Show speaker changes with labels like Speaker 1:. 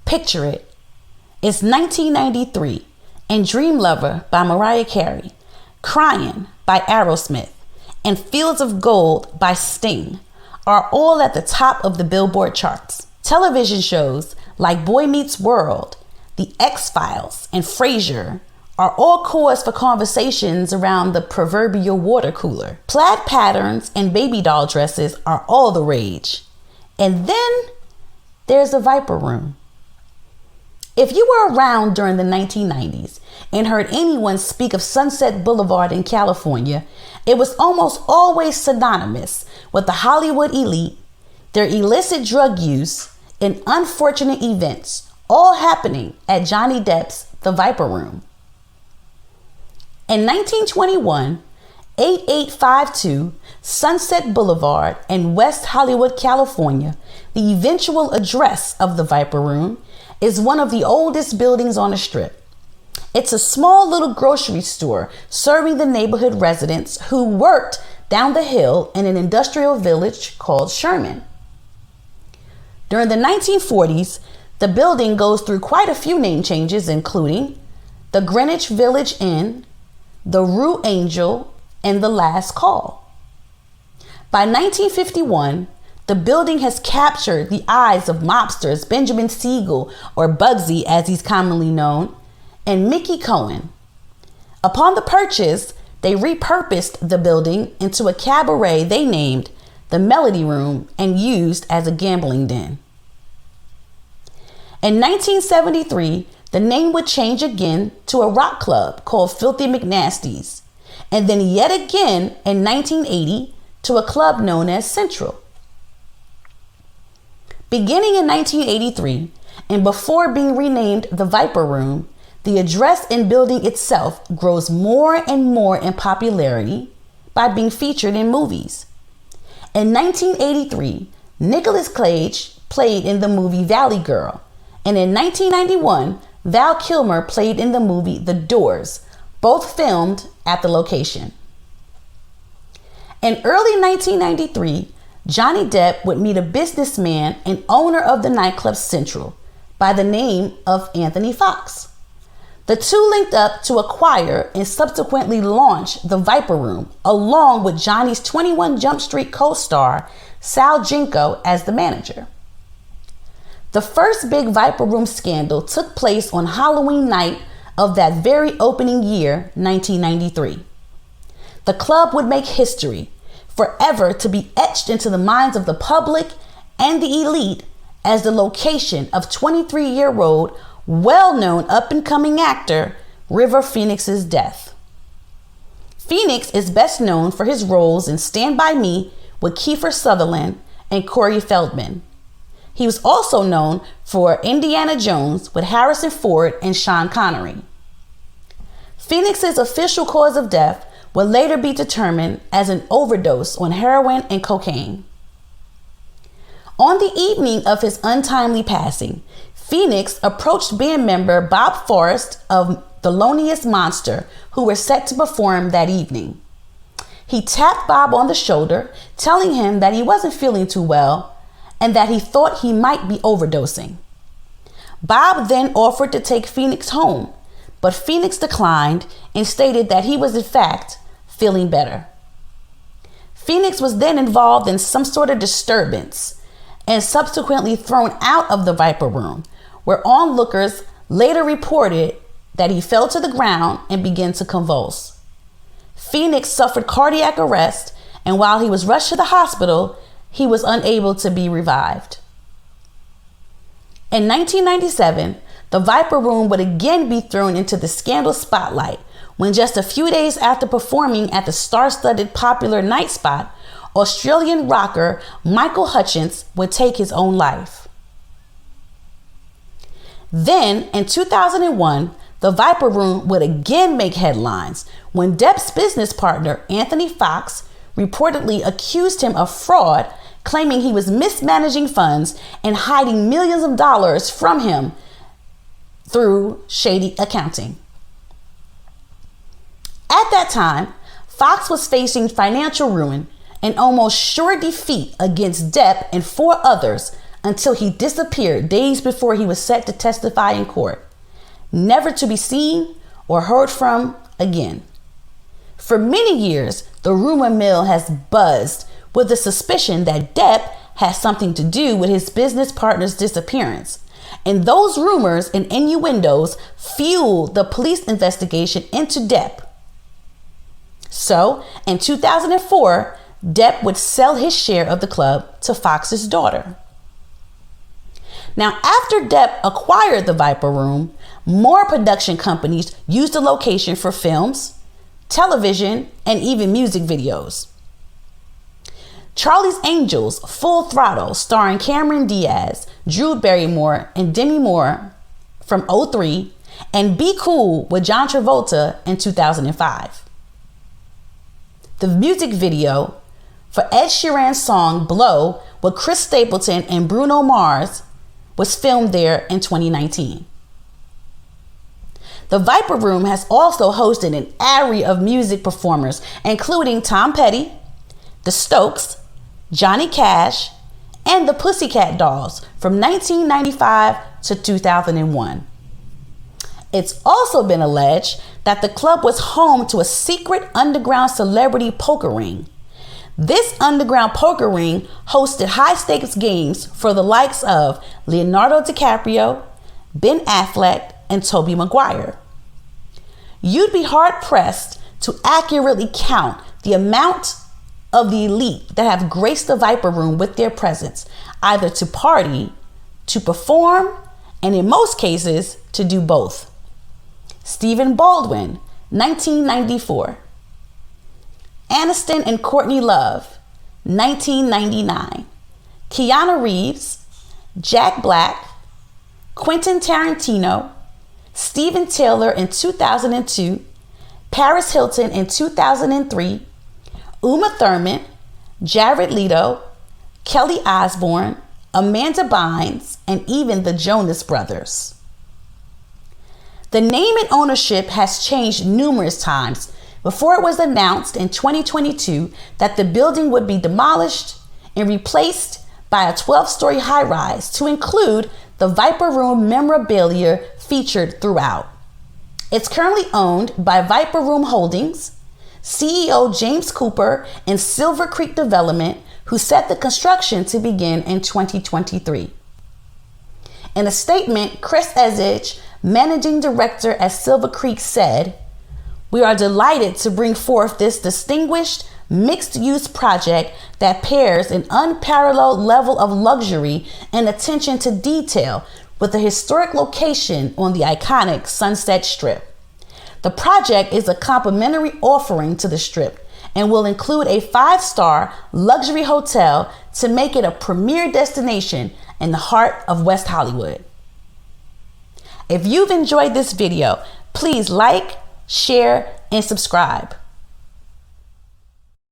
Speaker 1: Picture it. It's 1993 and Dream Lover by Mariah Carey, Crying by Aerosmith, and Fields of Gold by Sting are all at the top of the Billboard charts. Television shows like Boy Meets World, The X-Files, and Frasier are all cause for conversations around the proverbial water cooler. Plaid patterns and baby doll dresses are all the rage. And then there's the Viper Room. If you were around during the 1990s and heard anyone speak of Sunset Boulevard in California, it was almost always synonymous with the Hollywood elite, their illicit drug use, and unfortunate events, all happening at Johnny Depp's The Viper Room. In 1921, 8852 Sunset Boulevard in West Hollywood, California, the eventual address of the Viper Room, is one of the oldest buildings on the Strip. It's a small little grocery store serving the neighborhood residents who worked down the hill in an industrial village called Sherman. During the 1940s, the building goes through quite a few name changes, including the Greenwich Village Inn, the Rue Angel, and the Last Call. By 1951, the building has captured the eyes of mobsters Benjamin Siegel, or Bugsy as he's commonly known, and Mickey Cohen. Upon the purchase, they repurposed the building into a cabaret they named the Melody Room and used as a gambling den. In 1973, the name would change again to a rock club called Filthy McNasty's, and then yet again in 1980 to a club known as Central. Beginning in 1983, and before being renamed the Viper Room, the address and building itself grows more and more in popularity by being featured in movies. In 1983, Nicolas Cage played in the movie Valley Girl, and in 1991, Val Kilmer played in the movie The Doors, both filmed at the location. In early 1993, Johnny Depp would meet a businessman and owner of the nightclub Central by the name of Anthony Fox. The two linked up to acquire and subsequently launch the Viper Room, along with Johnny's 21 Jump Street co-star Sal Jinko as the manager. The first big Viper Room scandal took place on Halloween night of that very opening year, 1993. The club would make history, forever to be etched into the minds of the public and the elite as the location of 23-year-old, well-known up-and-coming actor River Phoenix's death. Phoenix is best known for his roles in Stand By Me with Kiefer Sutherland and Corey Feldman. He was also known for Indiana Jones with Harrison Ford and Sean Connery. Phoenix's official cause of death would later be determined as an overdose on heroin and cocaine. On the evening of his untimely passing, Phoenix approached band member Bob Forrest of Thelonious Monster, who were set to perform that evening. He tapped Bob on the shoulder, telling him that he wasn't feeling too well and that he thought he might be overdosing. Bob then offered to take Phoenix home, but Phoenix declined and stated that he was in fact feeling better. Phoenix was then involved in some sort of disturbance and subsequently thrown out of the Viper Room, where onlookers later reported that he fell to the ground and began to convulse. Phoenix suffered cardiac arrest, and while he was rushed to the hospital, he was unable to be revived. In 1997, the Viper Room would again be thrown into the scandal spotlight when just a few days after performing at the star-studded popular night spot, Australian rocker Michael Hutchence would take his own life. Then, in 2001, the Viper Room would again make headlines when Depp's business partner, Anthony Fox, reportedly accused him of fraud, claiming he was mismanaging funds and hiding millions of dollars from him through shady accounting. At that time, Fox was facing financial ruin and almost sure defeat against Depp and 4 others until he disappeared days before he was set to testify in court, never to be seen or heard from again. For many years, the rumor mill has buzzed with the suspicion that Depp has something to do with his business partner's disappearance. And those rumors and innuendos fueled the police investigation into Depp. So, in 2004, Depp would sell his share of the club to Fox's daughter. Now, after Depp acquired the Viper Room, more production companies used the location for films, television, and even music videos. Charlie's Angels, Full Throttle, starring Cameron Diaz, Drew Barrymore, and Demi Moore from 2003, and Be Cool with John Travolta in 2005. The music video for Ed Sheeran's song Blow with Chris Stapleton and Bruno Mars was filmed there in 2019. The Viper Room has also hosted an array of music performers, including Tom Petty, The Stokes, Johnny Cash, and the Pussycat Dolls from 1995 to 2001. It's also been alleged that the club was home to a secret underground celebrity poker ring. This underground poker ring hosted high-stakes games for the likes of Leonardo DiCaprio, Ben Affleck, and Tobey Maguire. You'd be hard-pressed to accurately count the amount of the elite that have graced the Viper Room with their presence, either to party, to perform, and in most cases, to do both. Stephen Baldwin, 1994. Aniston and Courtney Love, 1999. Keanu Reeves, Jack Black, Quentin Tarantino, Steven Taylor in 2002, Paris Hilton in 2003, Uma Thurman, Jared Leto, Kelly Osbourne, Amanda Bynes, and even the Jonas Brothers. The name and ownership has changed numerous times before it was announced in 2022 that the building would be demolished and replaced by a 12-story high-rise to include the Viper Room memorabilia featured throughout. It's currently owned by Viper Room Holdings, CEO James Cooper and Silver Creek Development, who set the construction to begin in 2023. In a statement, Chris Ezich, managing director at Silver Creek, said, "We are delighted to bring forth this distinguished mixed-use project that pairs an unparalleled level of luxury and attention to detail with a historic location on the iconic Sunset Strip. The project is a complimentary offering to the Strip and will include a 5-star luxury hotel to make it a premier destination in the heart of West Hollywood." If you've enjoyed this video, please like, share, and subscribe.